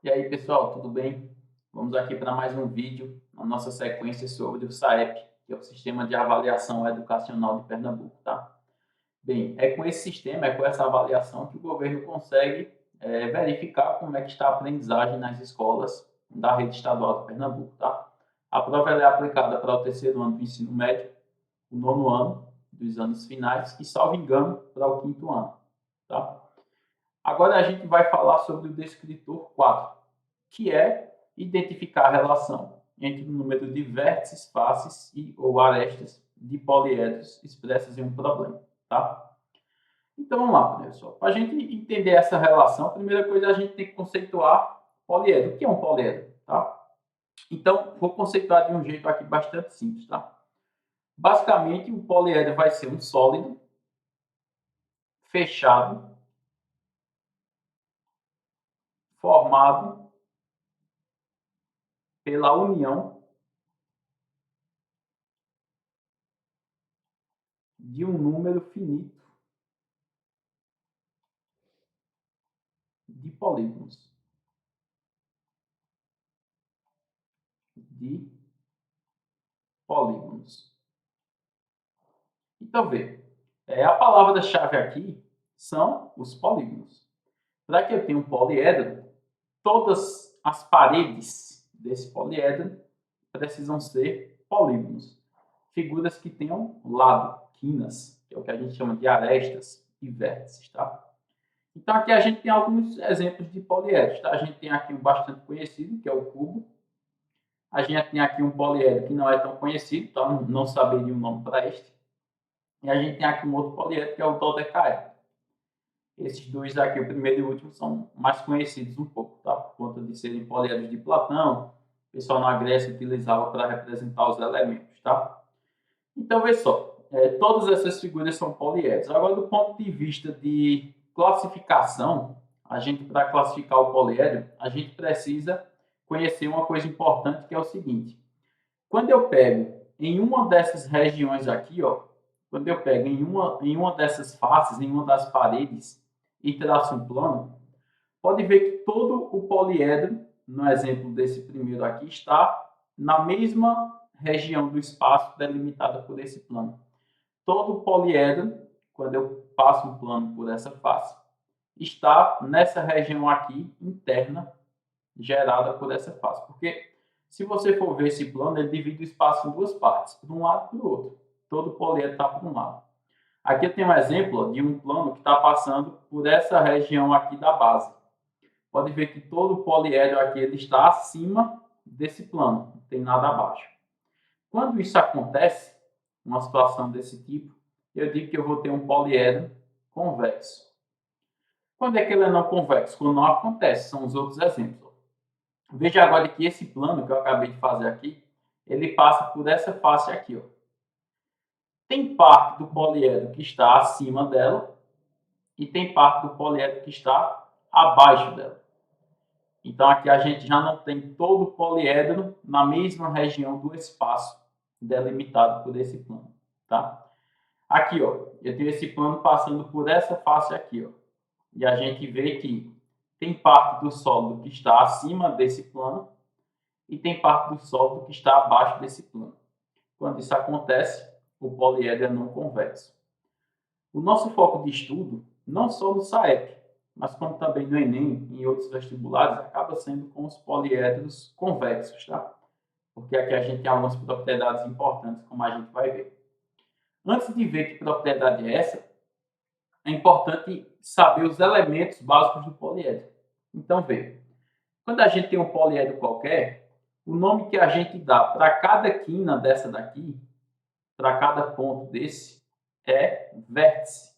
E aí, pessoal, tudo bem? Vamos aqui para mais um vídeo na nossa sequência sobre o SAEP, que é o Sistema de Avaliação Educacional de Pernambuco, tá? Bem, é com esse sistema, é com essa avaliação que o governo consegue verificar como é que está a aprendizagem nas escolas da rede estadual de Pernambuco, tá? A prova ela é aplicada para o terceiro ano do ensino médio, o nono ano dos anos finais e, salvo engano, para o quinto ano, tá? Agora a gente vai falar sobre o descritor 4, que é identificar a relação entre o número de vértices, faces ou arestas de poliedros expressas em um problema, tá? Então vamos lá, pessoal. Para a gente entender essa relação, a primeira coisa a gente tem que conceituar poliedro. O que é um poliedro, tá? Então vou conceituar de um jeito aqui bastante simples, tá? Basicamente, o poliedro vai ser um sólido fechado, formado pela união de um número finito de polígonos. De polígonos. Então, vê, a palavra-chave aqui são os polígonos. Para que eu tenha um poliedro, todas as paredes desse poliedro precisam ser polígonos. Figuras que tenham lado, quinas, que é o que a gente chama de arestas e vértices, tá? Então, aqui a gente tem alguns exemplos de poliedros, tá? A gente tem aqui um bastante conhecido, que é o cubo. A gente tem aqui um poliedro que não é tão conhecido, então não saberia um nome para este. E a gente tem aqui um outro poliedro, que é o dodecaedro. Esses dois aqui, o primeiro e o último, são mais conhecidos um pouco, tá? Por conta de serem poliedros de Platão. O pessoal na Grécia utilizava para representar os elementos, tá? Então, vê só. Todas essas figuras são poliedros. Agora, do ponto de vista de classificação, a gente, para classificar o poliedro, a gente precisa conhecer uma coisa importante, que é o seguinte. Quando eu pego em uma dessas regiões aqui, ó, quando eu pego em uma dessas faces, em uma das paredes, e traço um plano, pode ver que todo o poliedro, no exemplo desse primeiro aqui, está na mesma região do espaço delimitada por esse plano. Todo o poliedro, quando eu passo um plano por essa face, está nessa região aqui interna gerada por essa face. Porque se você for ver esse plano, ele divide o espaço em duas partes, por um lado e por outro. Todo poliedro está por um lado. Aqui eu tenho um exemplo de um plano que está passando por essa região aqui da base. Pode ver que todo o poliedro aqui ele está acima desse plano, não tem nada abaixo. Quando isso acontece, uma situação desse tipo, eu digo que eu vou ter um poliedro convexo. Quando é que ele é não convexo? Quando não acontece, são os outros exemplos. Veja agora que esse plano que eu acabei de fazer aqui, ele passa por essa face aqui, ó. Tem parte do poliedro que está acima dela e tem parte do poliedro que está abaixo dela. Então, aqui a gente já não tem todo o poliedro na mesma região do espaço delimitado por esse plano, tá? Aqui, ó, eu tenho esse plano passando por essa face aqui, ó. E a gente vê que tem parte do sólido que está acima desse plano e tem parte do sólido que está abaixo desse plano. Quando isso acontece, o poliedro é não convexo. O nosso foco de estudo, não só no SAEP, mas como também no Enem e em outros vestibulares, acaba sendo com os poliedros convexos, tá? Porque aqui a gente tem algumas propriedades importantes, como a gente vai ver. Antes de ver que propriedade é essa, é importante saber os elementos básicos do poliedro. Então, veja, quando a gente tem um poliedro qualquer, o nome que a gente dá para cada quina dessa daqui, para cada ponto desse, é vértice.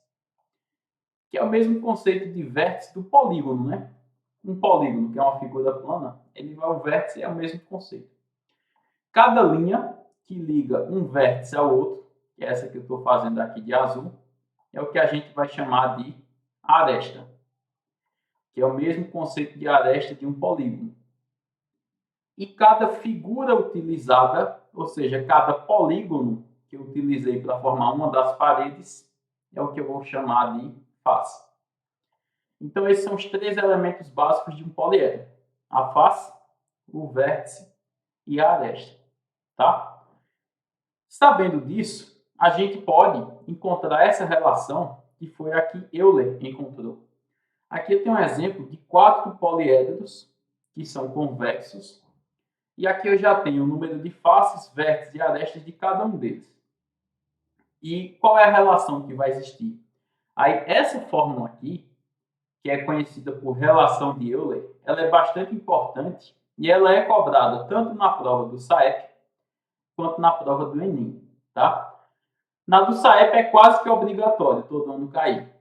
Que é o mesmo conceito de vértice do polígono, né? Um polígono, que é uma figura plana, o vértice é o mesmo conceito. Cada linha que liga um vértice ao outro, que é essa que eu estou fazendo aqui de azul, é o que a gente vai chamar de aresta, que é o mesmo conceito de aresta de um polígono. E cada figura utilizada, ou seja, cada polígono que eu utilizei para formar uma das paredes, é o que eu vou chamar de face. Então, esses são os três elementos básicos de um poliedro. a face, o vértice e a aresta, tá? Sabendo disso, a gente pode encontrar essa relação que foi a que Euler encontrou. Aqui eu tenho um exemplo de 4 poliedros que são convexos, e aqui eu já tenho o número de faces, vértices e arestas de cada um deles. E qual é a relação que vai existir? Aí, essa fórmula aqui, que é conhecida por relação de Euler, ela é bastante importante e ela é cobrada tanto na prova do SAEP quanto na prova do Enem, tá? Na do SAEP é quase que obrigatório todo ano cair,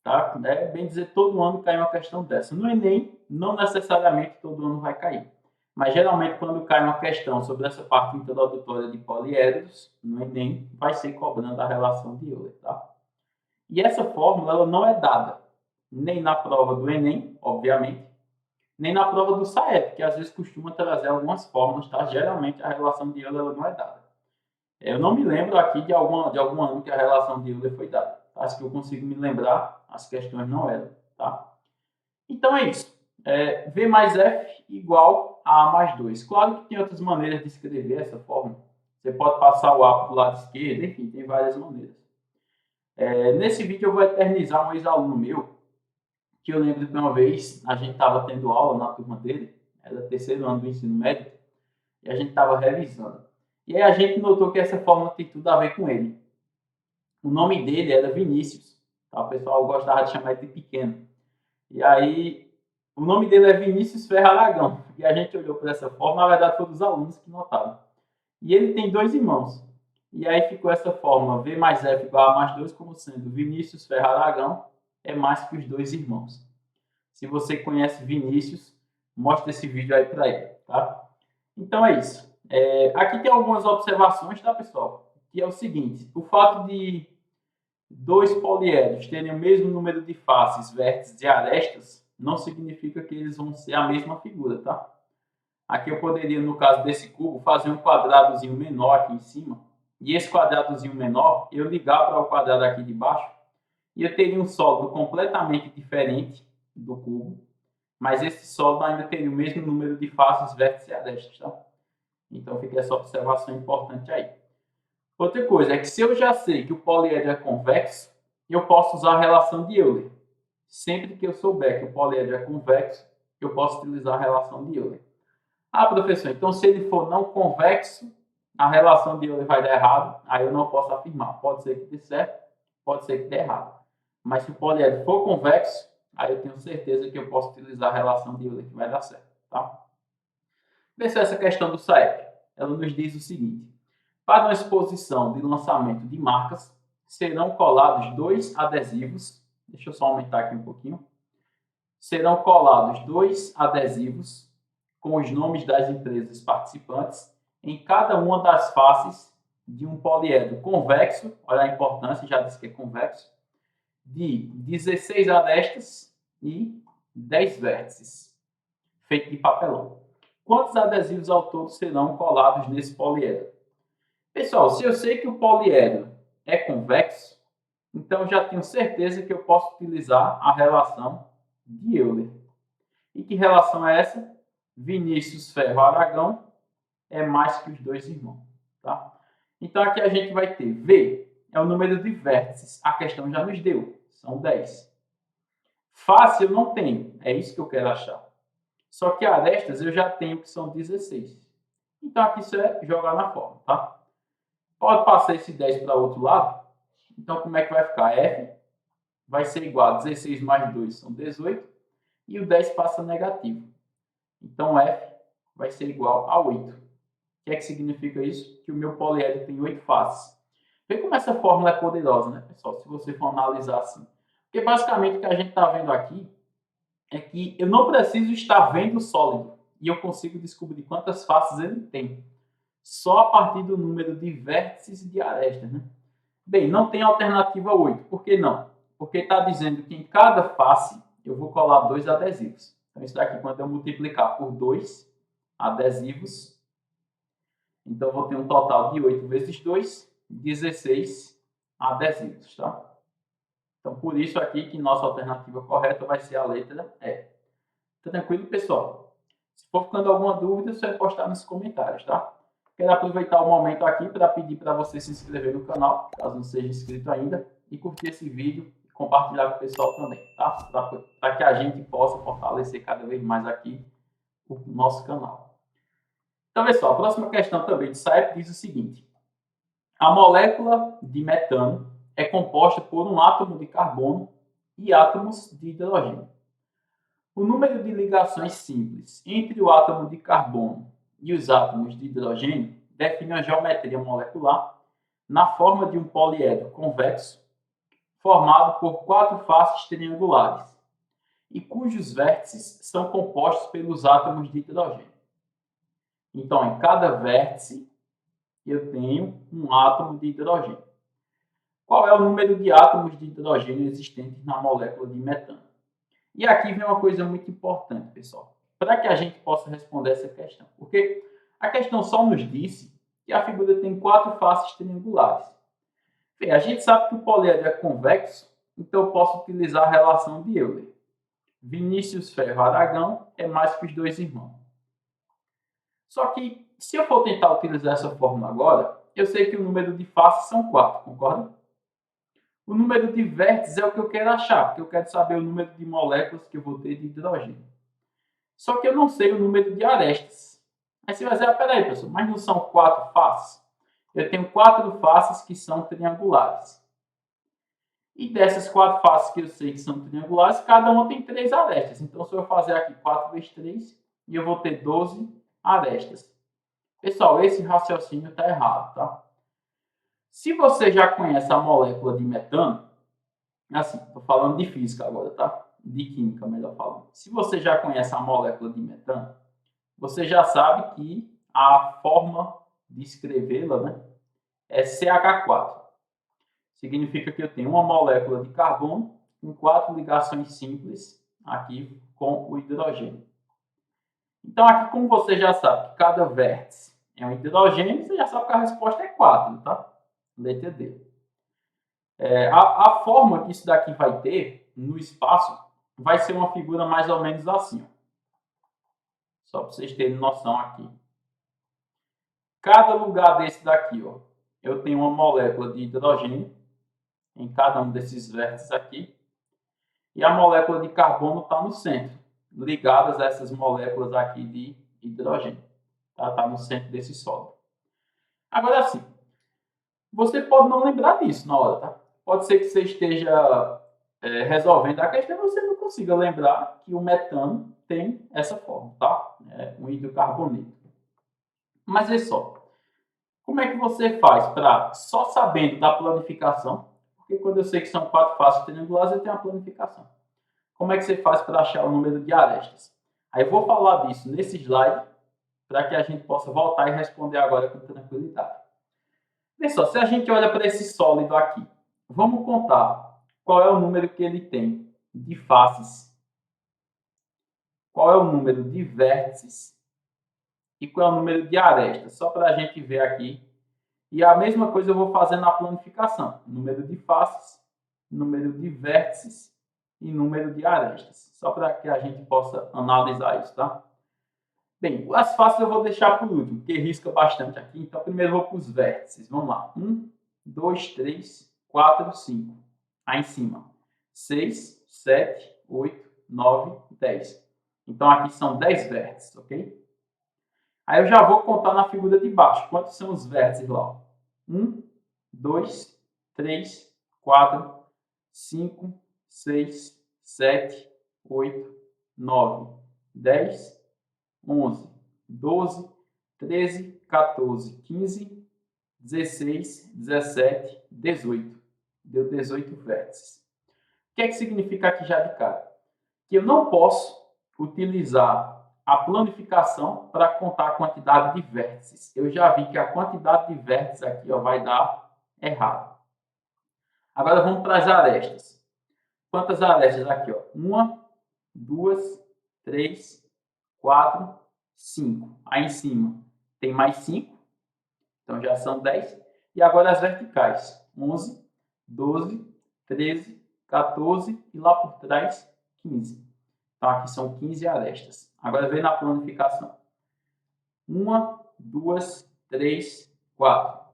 tá? É bem dizer, todo ano cai uma questão dessa. No Enem, não necessariamente todo ano vai cair. Mas geralmente quando cai uma questão sobre essa parte introdutória de poliedros, no Enem, vai ser cobrando a relação de Euler, tá? E essa fórmula ela não é dada nem na prova do Enem, obviamente, nem na prova do SAEP, que às vezes costuma trazer algumas fórmulas, tá? Geralmente a relação de Euler ela não é dada. Eu não me lembro aqui de algum ano que a relação de Euler foi dada. Acho que eu consigo me lembrar, as questões não eram, tá? Então é isso. V mais F igual a A mais 2. Claro que tem outras maneiras de escrever essa fórmula. Você pode passar o A para o lado esquerdo, enfim, tem várias maneiras. Nesse vídeo eu vou eternizar um ex-aluno meu, que eu lembro que uma vez a gente estava tendo aula na turma dele, era terceiro ano do ensino médio, e a gente estava revisando. E aí a gente notou que essa fórmula tem tudo a ver com ele. O nome dele era Vinícius, tá? O pessoal gostava de chamar ele de pequeno. E aí, o nome dele é Vinícius Ferro Aragão. E a gente olhou para essa forma, na verdade foi dos alunos que notaram. E ele tem 2 irmãos. E aí ficou essa forma, V mais F igual a mais 2, como sendo Vinícius Ferro Aragão é mais que os 2 irmãos. Se você conhece Vinícius, mostra esse vídeo aí para ele, tá? Então é isso. Aqui tem algumas observações, tá, pessoal? Que é o seguinte, o fato de 2 poliedros terem o mesmo número de faces, vértices e arestas, não significa que eles vão ser a mesma figura, tá? Aqui eu poderia, no caso desse cubo, fazer um quadradozinho menor aqui em cima, e esse quadradozinho menor, eu ligar para o quadrado aqui de baixo, e eu teria um sólido completamente diferente do cubo, mas esse sólido ainda teria o mesmo número de faces, vértices e arestas, tá? Então fica essa observação importante aí. Outra coisa é que se eu já sei que o poliedro é convexo, eu posso usar a relação de Euler. Sempre que eu souber que o poliedro é convexo, eu posso utilizar a relação de Euler. Ah, professor, então se ele for não convexo, a relação de Euler vai dar errado, aí eu não posso afirmar. Pode ser que dê certo, pode ser que dê errado. Mas se o poliedro for convexo, aí eu tenho certeza que eu posso utilizar a relação de Euler que vai dar certo, tá? Vê se essa questão do SAEP, ela nos diz o seguinte: para uma exposição de lançamento de marcas, serão colados 2 adesivos. Deixa eu só aumentar aqui um pouquinho. Serão colados 2 adesivos com os nomes das empresas participantes em cada uma das faces de um poliedro convexo. Olha a importância, já disse que é convexo. De 16 arestas e 10 vértices, feito de papelão. Quantos adesivos ao todo serão colados nesse poliedro? Pessoal, se eu sei que o poliedro é convexo, então já tenho certeza que eu posso utilizar a relação de Euler. E que relação é essa? Vinícius Ferro Aragão é mais que os 2 irmãos. Tá? Então aqui a gente vai ter V, é o número de vértices. A questão já nos deu, são 10. Face eu não tenho, é isso que eu quero achar. Só que arestas eu já tenho, que são 16. Então aqui isso é jogar na forma, tá? Pode passar esse 10 para o outro lado. Então, como é que vai ficar? F vai ser igual a 16 mais 2 são 18. E o 10 passa negativo. Então, F vai ser igual a 8. O que é que significa isso? Que o meu poliedro tem 8 faces. Vê como essa fórmula é poderosa, né, pessoal? Se você for analisar assim. Porque, basicamente, o que a gente está vendo aqui é que eu não preciso estar vendo o sólido. E eu consigo descobrir quantas faces ele tem. Só a partir do número de vértices e de arestas, né? Bem, não tem alternativa 8. Por que não? Porque está dizendo que em cada face eu vou colar 2 adesivos. Então, isso daqui, quando eu multiplicar por 2 adesivos, então eu vou ter um total de 8 vezes 2, 16 adesivos, tá? Então, por isso aqui que nossa alternativa correta vai ser a letra E. Tranquilo, pessoal? Se for ficando alguma dúvida, você vai postar nos comentários, tá? Quero aproveitar o momento aqui para pedir para você se inscrever no canal, caso não seja inscrito ainda, e curtir esse vídeo e compartilhar com o pessoal também, tá? Para que a gente possa fortalecer cada vez mais aqui o nosso canal. Então, pessoal, a próxima questão também de SAEP diz o seguinte: a molécula de metano é composta por um átomo de carbono e átomos de hidrogênio. O número de ligações simples entre o átomo de carbono e os átomos de hidrogênio define a geometria molecular na forma de um poliedro convexo formado por 4 faces triangulares e cujos vértices são compostos pelos átomos de hidrogênio. Então, em cada vértice, eu tenho um átomo de hidrogênio. Qual é o número de átomos de hidrogênio existentes na molécula de metano? E aqui vem uma coisa muito importante, pessoal, para que a gente possa responder essa questão. Porque a questão só nos disse que a figura tem 4 faces triangulares. Bem, a gente sabe que o poliedro é convexo, então eu posso utilizar a relação de Euler. Vinícius Ferro Aragão é mais que os dois irmãos. Só que, se eu for tentar utilizar essa fórmula agora, eu sei que o número de faces são 4, concorda? O número de vértices é o que eu quero achar, porque eu quero saber o número de moléculas que eu vou ter de hidrogênio. Só que eu não sei o número de arestas. Aí você vai dizer, peraí, pessoal, mas não são 4 faces? Eu tenho 4 faces que são triangulares. E dessas 4 faces que eu sei que são triangulares, cada uma tem 3 arestas. Então, se eu fazer aqui 4 vezes 3, eu vou ter 12 arestas. Pessoal, esse raciocínio está errado, tá? Se você já conhece a molécula de metano, assim, estou falando de física agora, tá? De química, melhor falando. Se você já conhece a molécula de metano, você já sabe que a forma de escrevê-la, né, é CH4. Significa que eu tenho uma molécula de carbono com 4 ligações simples aqui com o hidrogênio. Então, aqui, como você já sabe que cada vértice é um hidrogênio, você já sabe que a resposta é 4, tá? Letra D. A forma que isso daqui vai ter no espaço vai ser uma figura mais ou menos assim. Ó. Só para vocês terem noção aqui. Cada lugar desse daqui, ó, eu tenho uma molécula de hidrogênio em cada um desses vértices aqui. E a molécula de carbono está no centro, ligadas a essas moléculas aqui de hidrogênio. Está no centro desse sólido. Agora sim, você pode não lembrar disso na hora, tá? Pode ser que você esteja resolvendo a questão e você não consiga lembrar que o metano tem essa forma, tá? É um hidrocarboneto. Mas é só. Como é que você faz para, só sabendo da planificação, porque quando eu sei que são 4 faces triangulares, eu tenho a planificação. Como é que você faz para achar o número de arestas? Aí eu vou falar disso nesse slide, para que a gente possa voltar e responder agora com tranquilidade. Pessoal, se a gente olha para esse sólido aqui, vamos contar qual é o número que ele tem de faces, qual é o número de vértices e qual é o número de arestas, só para a gente ver aqui. E a mesma coisa eu vou fazer na planificação, número de faces, número de vértices e número de arestas, só para que a gente possa analisar isso, tá? Bem, as faces eu vou deixar por último, porque risca bastante aqui. Então, primeiro eu vou para os vértices. Vamos lá. 1, 2, 3, 4, 5. Aí em cima. 6, 7, 8, 9, 10. Então, aqui são 10 vértices, ok? Aí eu já vou contar na figura de baixo. Quantos são os vértices lá? 1, 2, 3, 4, 5, 6, 7, 8, 9, 10, 11, 12, 13, 14, 15, 16, 17, 18. Deu 18 vértices. O que é que significa aqui já de cara? Que eu não posso utilizar a planificação para contar a quantidade de vértices. Eu já vi que a quantidade de vértices aqui vai dar errado. Agora vamos para as arestas. Quantas arestas aqui? 1, 2, 3, 4, 5. Aí em cima tem mais 5. Então já são 10. E agora as verticais. 11, 12, 13, 14 e lá por trás 15. Então aqui são 15 arestas. Agora vem na planificação. 1, 2, 3, 4,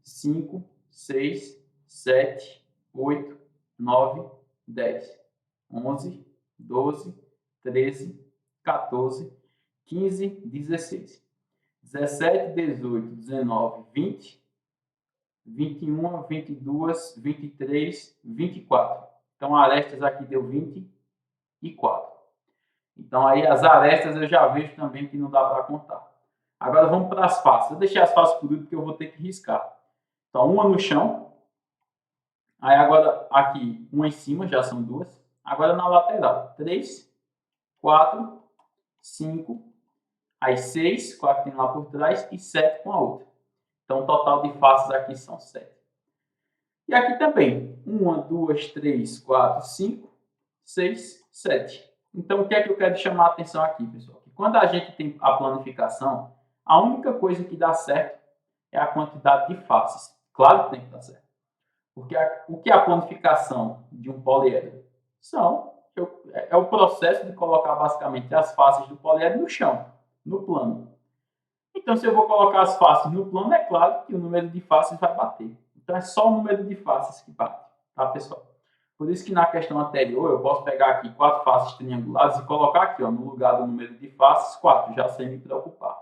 5, 6, 7, 8, 9, 10, 11, 12, 13, 14, 15, 16, 17, 18, 19, 20, 21, 22, 23, 24. Então, arestas aqui deu 24. Então, aí as arestas eu já vejo também que não dá para contar. Agora vamos para as faces. Eu deixei as faces por último porque eu vou ter que riscar. Então, uma no chão. Aí agora aqui, uma em cima, já são duas. Agora na lateral. 3, 4, 5, aí 6, 4 tem lá por trás e 7 com a outra. Então, o total de faces aqui são 7. E aqui também. 1, 2, 3, 4, 5, 6, 7. Então, o que é que eu quero chamar a atenção aqui, pessoal? Que quando a gente tem a planificação, a única coisa que dá certo é a quantidade de faces. Claro que tem que dar certo. Porque o que é a planificação de um poliedro? É o processo de colocar basicamente as faces do poliedro no chão, no plano. Então, se eu vou colocar as faces no plano, é claro que o número de faces vai bater. Então, é só o número de faces que bate, tá, pessoal? Por isso que na questão anterior, eu posso pegar aqui 4 faces triangulares e colocar aqui, ó, no lugar do número de faces, 4, já sem me preocupar.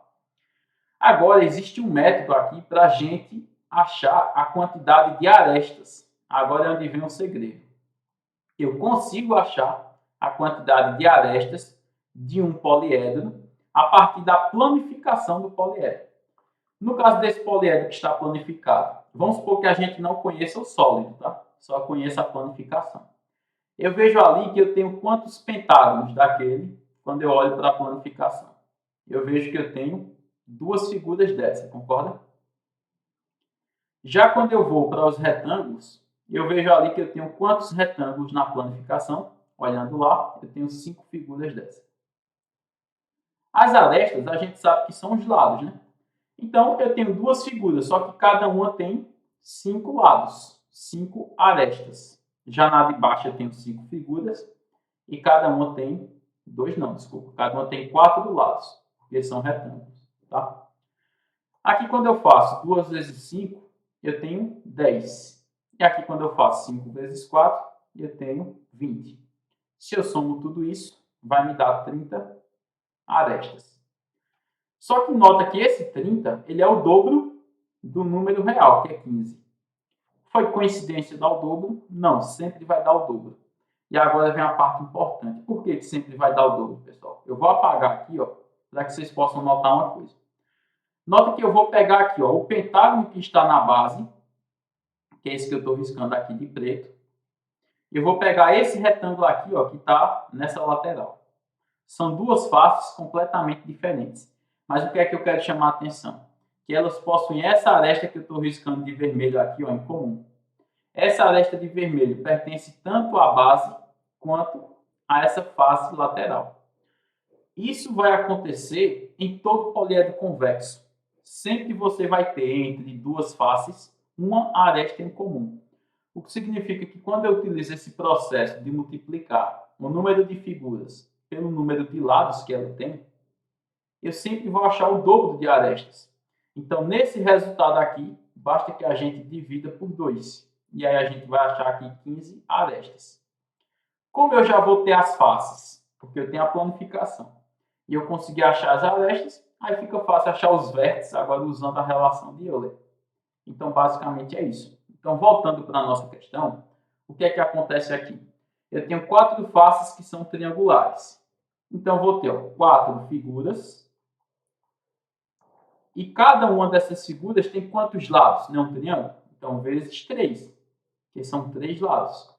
Agora, existe um método aqui para a gente achar a quantidade de arestas. Agora é onde vem o segredo. Eu consigo achar a quantidade de arestas de um poliedro a partir da planificação do poliedro. No caso desse poliedro que está planificado, vamos supor que a gente não conheça o sólido, tá? Só conheça a planificação. Eu vejo ali que eu tenho quantos pentágonos daquele quando eu olho para a planificação. Eu vejo que eu tenho 2 figuras dessa, concorda? Já quando eu vou para os retângulos, eu vejo ali que eu tenho quantos retângulos na planificação. Olhando lá, eu tenho 5 figuras dessa. As arestas, a gente sabe que são os lados, né? Então, eu tenho 2 figuras, só que cada uma tem 5 lados, 5 arestas. Já na de baixo eu tenho 5 figuras e cada uma tem 2 não, desculpa. Cada uma tem 4 lados, porque são retângulos, tá? Aqui, quando eu faço 2 vezes 5, eu tenho 10. E aqui, quando eu faço 5 vezes 4, eu tenho 20. Se eu somo tudo isso, vai me dar 30 arestas. Só que nota que esse 30, ele é o dobro do número real, que é 15. Foi coincidência dar o dobro? Não, sempre vai dar o dobro. E agora vem a parte importante. Por que sempre vai dar o dobro, pessoal? Eu vou apagar aqui, ó, para que vocês possam notar uma coisa. Nota que eu vou pegar aqui, ó, o pentágono que está na base, que é esse que eu estou riscando aqui de preto. Eu vou pegar esse retângulo aqui, ó, que está nessa lateral. São 2 faces completamente diferentes. Mas o que é que eu quero chamar a atenção? Que elas possuem essa aresta que eu estou riscando de vermelho aqui, ó, em comum. Essa aresta de vermelho pertence tanto à base quanto a essa face lateral. Isso vai acontecer em todo poliedro convexo. Sempre você vai ter entre 2 faces uma aresta em comum. O que significa que quando eu utilizo esse processo de multiplicar o número de figuras pelo número de lados que ela tem, eu sempre vou achar o dobro de arestas. Então, nesse resultado aqui, basta que a gente divida por 2. E aí a gente vai achar aqui 15 arestas. Como eu já vou ter as faces, porque eu tenho a planificação, e eu consegui achar as arestas, aí fica fácil achar os vértices agora usando a relação de Euler. Então, basicamente é isso. Então, voltando para a nossa questão, o que é que acontece aqui? Eu tenho 4 faces que são triangulares. Então, vou ter 4 figuras. E cada uma dessas figuras tem quantos lados? Não é um triângulo? Então, vezes 3, que são 3 lados.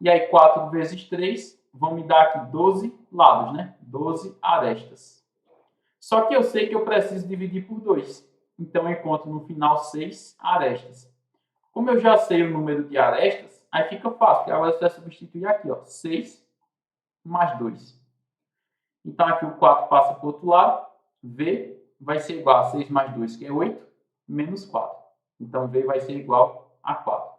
E aí, 4 vezes 3 vão me dar aqui 12 lados, né? 12 arestas. Só que eu sei que eu preciso dividir por 2. Então, eu encontro no final 6 arestas. Como eu já sei o número de arestas, aí fica fácil, porque agora você vai substituir aqui, ó, 6 mais 2. Então, aqui o 4 passa para o outro lado, V vai ser igual a 6 mais 2, que é 8, menos 4. Então, V vai ser igual a 4.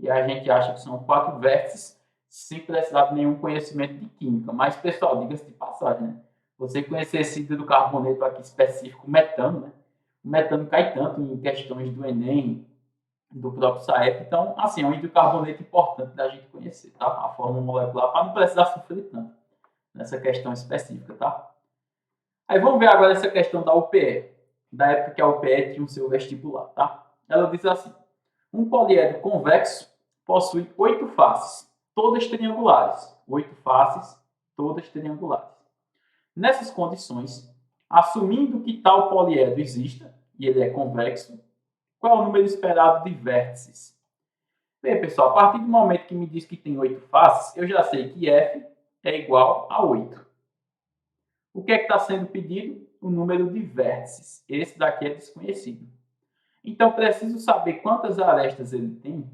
E a gente acha que são 4 vértices, sem precisar de nenhum conhecimento de química. Mas, pessoal, diga-se de passagem, né? Você conhecer esse hidrocarboneto aqui específico, o metano, né? O metano cai tanto em questões do Enem, do próprio SAEP. Então, assim, é um hidrocarboneto importante da gente conhecer, tá? A fórmula molecular, para não precisar sofrer tanto nessa questão específica, tá? Aí vamos ver agora essa questão da UPE, da época que a UPE tinha o seu vestibular, tá? Ela diz assim: um poliedro convexo possui 8 faces, todas triangulares. 8 faces, todas triangulares. Nessas condições, assumindo que tal poliedro exista, e ele é convexo, qual é o número esperado de vértices? Bem, pessoal, a partir do momento que me diz que tem 8 faces, eu já sei que F é igual a 8. O que é que está sendo pedido? O número de vértices. Esse daqui é desconhecido. Então, preciso saber quantas arestas ele tem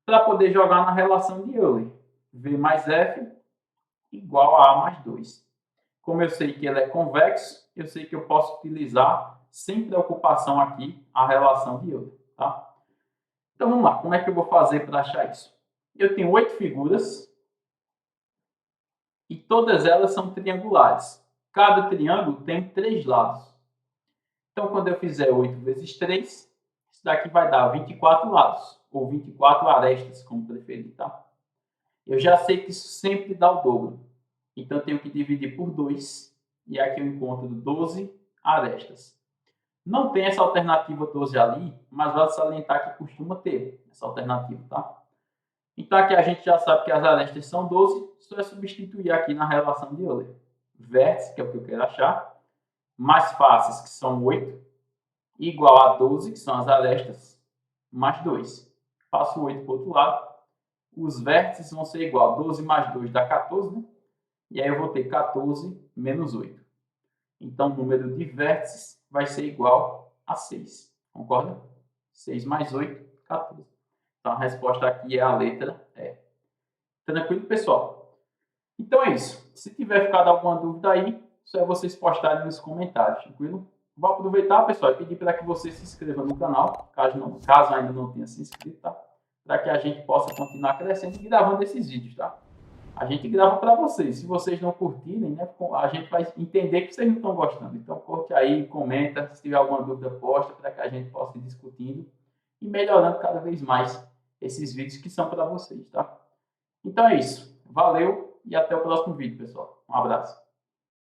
para poder jogar na relação de Euler. V mais F igual a A mais 2. Como eu sei que ele é convexo, eu sei que eu posso utilizar, sem preocupação aqui, a relação de Euler. Tá? Então, vamos lá. Como é que eu vou fazer para achar isso? Eu tenho 8 figuras e todas elas são triangulares. Cada triângulo tem 3 lados. Então, quando eu fizer 8 vezes 3, isso daqui vai dar 24 lados, ou 24 arestas, como preferir, tá? Eu já sei que isso sempre dá o dobro. Então, eu tenho que dividir por 2, e aqui eu encontro 12 arestas. Não tem essa alternativa 12 ali, mas vale salientar que costuma ter essa alternativa, tá? Então, aqui a gente já sabe que as arestas são 12, só é substituir aqui na relação de Euler. Vértice, que é o que eu quero achar, mais faces, que são 8, igual a 12, que são as arestas, mais 2. Faço 8 para o outro lado. Os vértices vão ser igual a 12 mais 2 dá 14, né? E aí eu vou ter 14 menos 8. Então, o número de vértices vai ser igual a 6. Concorda? 6 mais 8, 14. Então, a resposta aqui é a letra E. Tranquilo, pessoal? Então é isso. Se tiver ficado alguma dúvida aí, só é vocês postarem nos comentários, tranquilo? Vou aproveitar, pessoal, e pedir para que você se inscreva no canal, caso ainda não tenha se inscrito, tá? Para que a gente possa continuar crescendo e gravando esses vídeos, tá? A gente grava para vocês. Se vocês não curtirem, né, a gente vai entender que vocês não estão gostando. Então, curte aí, comenta. Se tiver alguma dúvida, posta para que a gente possa ir discutindo e melhorando cada vez mais esses vídeos que são para vocês, tá? Então é isso. Valeu e até o próximo vídeo, pessoal. Um abraço.